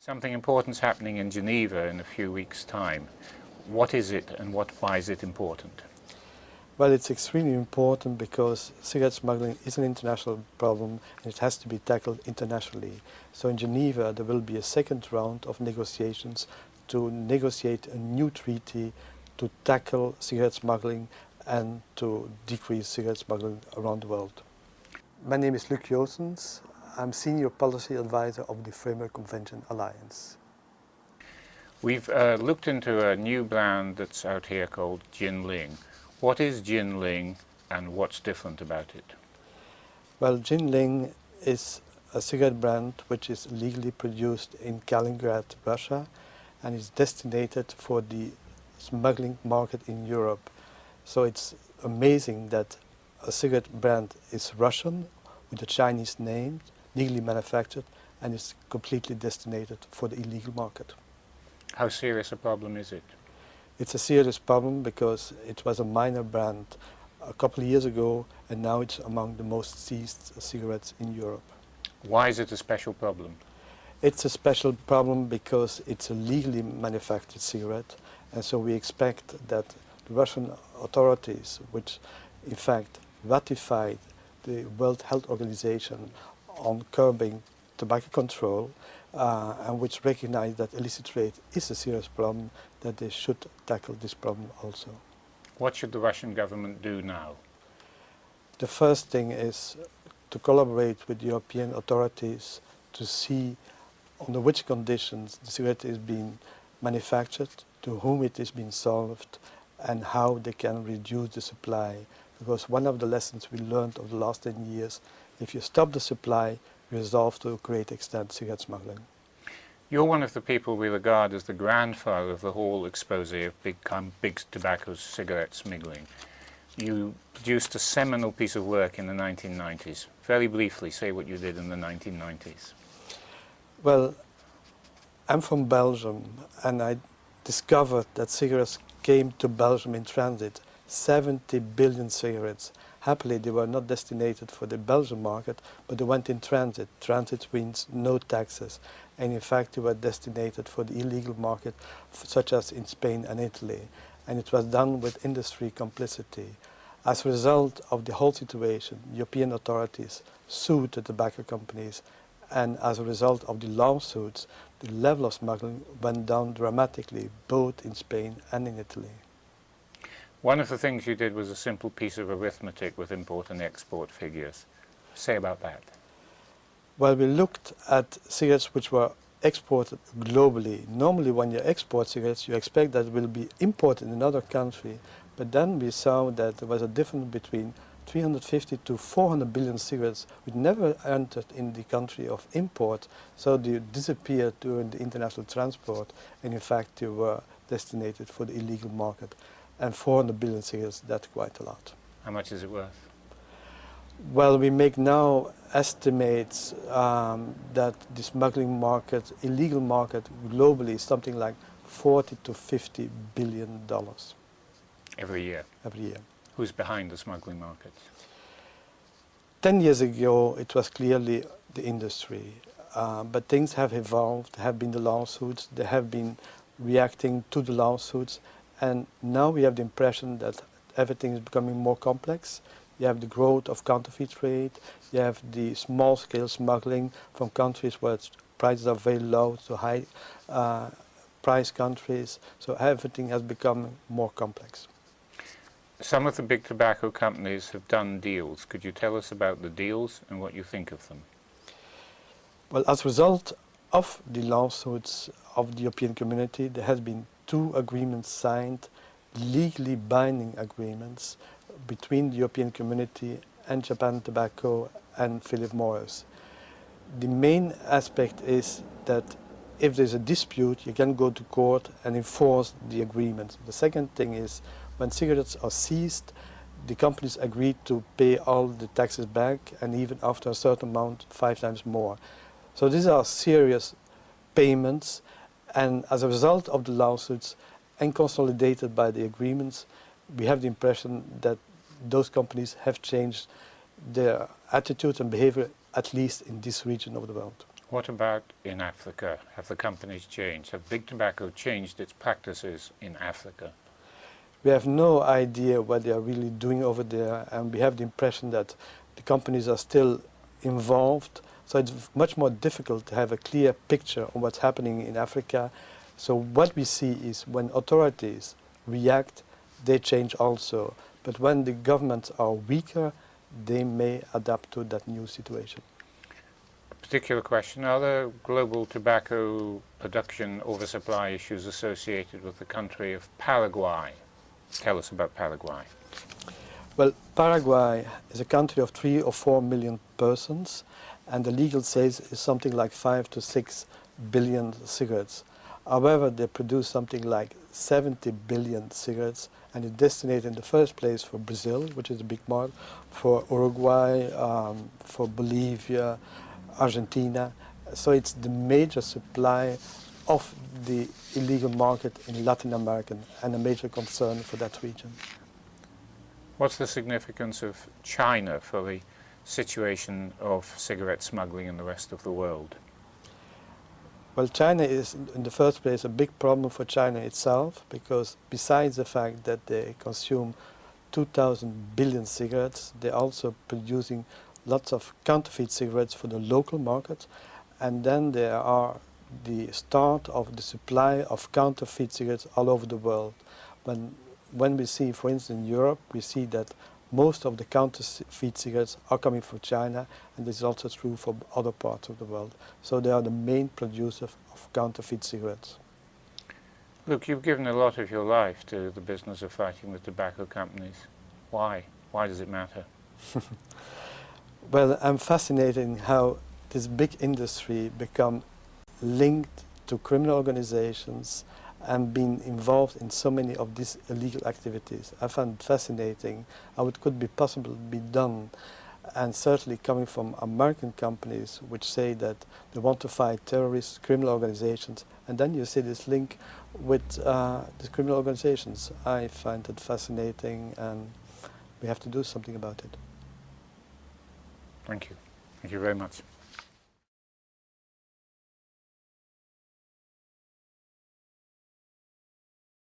Something important's happening in Geneva in a few weeks' time. What is it and why is it important? Well, it's extremely important because cigarette smuggling is an international problem and it has to be tackled internationally. So in Geneva there will be a second round of negotiations to negotiate a new treaty to tackle cigarette smuggling and to decrease cigarette smuggling around the world. My name is Luk Joossens. I'm Senior Policy Advisor of the Framework Convention Alliance. We've looked into a new brand that's out here called Jinling. What is Jinling and what's different about it? Well, Jinling is a cigarette brand which is legally produced in Kaliningrad, Russia, and is destined for the smuggling market in Europe. So it's amazing that a cigarette brand is Russian with a Chinese name, legally manufactured, and is completely destined for the illegal market. How serious a problem is it? It's a serious problem because it was a minor brand a couple of years ago and now it's among the most seized cigarettes in Europe. Why is it a special problem? It's a special problem because it's a legally manufactured cigarette, and so we expect that the Russian authorities, which in fact ratified the World Health Organization on curbing tobacco control, and which recognize that illicit trade is a serious problem, that they should tackle this problem also. What should the Russian government do now? The first thing is to collaborate with European authorities to see under which conditions the cigarette is being manufactured, to whom it is being sold, and how they can reduce the supply. Because one of the lessons we learned over the last 10 years, if you stop the supply, you resolve to a great extent cigarette smuggling. You're one of the people we regard as the grandfather of the whole expose of big tobacco cigarette smuggling. You produced a seminal piece of work in the 1990s. Very briefly, say what you did in the 1990s. Well, I'm from Belgium, and I discovered that cigarettes came to Belgium in transit. 70 billion cigarettes. Happily, they were not destined for the Belgian market, but they went in transit. Transit means no taxes. And in fact, they were destined for the illegal market, such as in Spain and Italy. And it was done with industry complicity. As a result of the whole situation, European authorities sued the tobacco companies, and as a result of the lawsuits, the level of smuggling went down dramatically, both in Spain and in Italy. One of the things you did was a simple piece of arithmetic with import and export figures. Say about that. Well, we looked at cigarettes which were exported globally. Normally when you export cigarettes, you expect that it will be imported in another country, but then we saw that there was a difference between 350 to 400 billion cigarettes which never entered in the country of import, so they disappeared during the international transport, and in fact they were destined for the illegal market. And 400 billion cigarettes, that's quite a lot. How much is it worth? Well, we make now estimates that the smuggling market, illegal market globally is something like 40 to 50 billion dollars. Every year? Every year. Who's behind the smuggling market? 10 years ago, it was clearly the industry. But things have evolved, there have been the lawsuits, they have been reacting to the lawsuits, and now we have the impression that everything is becoming more complex. You have the growth of counterfeit trade, you have the small-scale smuggling from countries where prices are very low to high price countries, so everything has become more complex. Some of the big tobacco companies have done deals. Could you tell us about the deals and what you think of them? Well, as a result of the lawsuits of the European Community, there has been 2 agreements signed, legally binding agreements, between the European Community and Japan Tobacco and Philip Morris. The main aspect is that if there's a dispute, you can go to court and enforce the agreement. The second thing is, when cigarettes are seized, the companies agree to pay all the taxes back, and even after a certain amount, 5 times more. So these are serious payments, and as a result of the lawsuits and consolidated by the agreements, we have the impression that those companies have changed their attitude and behavior, at least in this region of the world. What about in Africa? Have the companies changed? Have Big Tobacco changed its practices in Africa? We have no idea what they are really doing over there, and we have the impression that the companies are still involved. So it's much more difficult to have a clear picture of what's happening in Africa. So what we see is when authorities react, they change also. But when the governments are weaker, they may adapt to that new situation. Particular question, are there global tobacco production oversupply issues associated with the country of Paraguay? Tell us about Paraguay. Well, Paraguay is a country of 3 or 4 million persons, and the legal sales is something like 5 to 6 billion cigarettes. However, they produce something like 70 billion cigarettes, and it's destined in the first place for Brazil, which is a big market, for Uruguay, for Bolivia, Argentina. So it's the major supply of the illegal market in Latin America and a major concern for that region. What's the significance of China for the situation of cigarette smuggling in the rest of the world? Well, China is, in the first place, a big problem for China itself, because besides the fact that they consume 2,000 billion cigarettes, they're also producing lots of counterfeit cigarettes for the local market. And then there are the start of the supply of counterfeit cigarettes all over the world. When we see, for instance, in Europe, we see that most of the counterfeit cigarettes are coming from China, and this is also true for other parts of the world. So they are the main producers of counterfeit cigarettes. Look, you've given a lot of your life to the business of fighting with tobacco companies. Why? Why does it matter? Well, I'm fascinated in how this big industry become linked to criminal organizations and been involved in so many of these illegal activities. I find it fascinating how it could be possible to be done, and certainly coming from American companies which say that they want to fight terrorists, criminal organizations, and then you see this link with these criminal organizations. I find it fascinating, and we have to do something about it. Thank you. Thank you very much.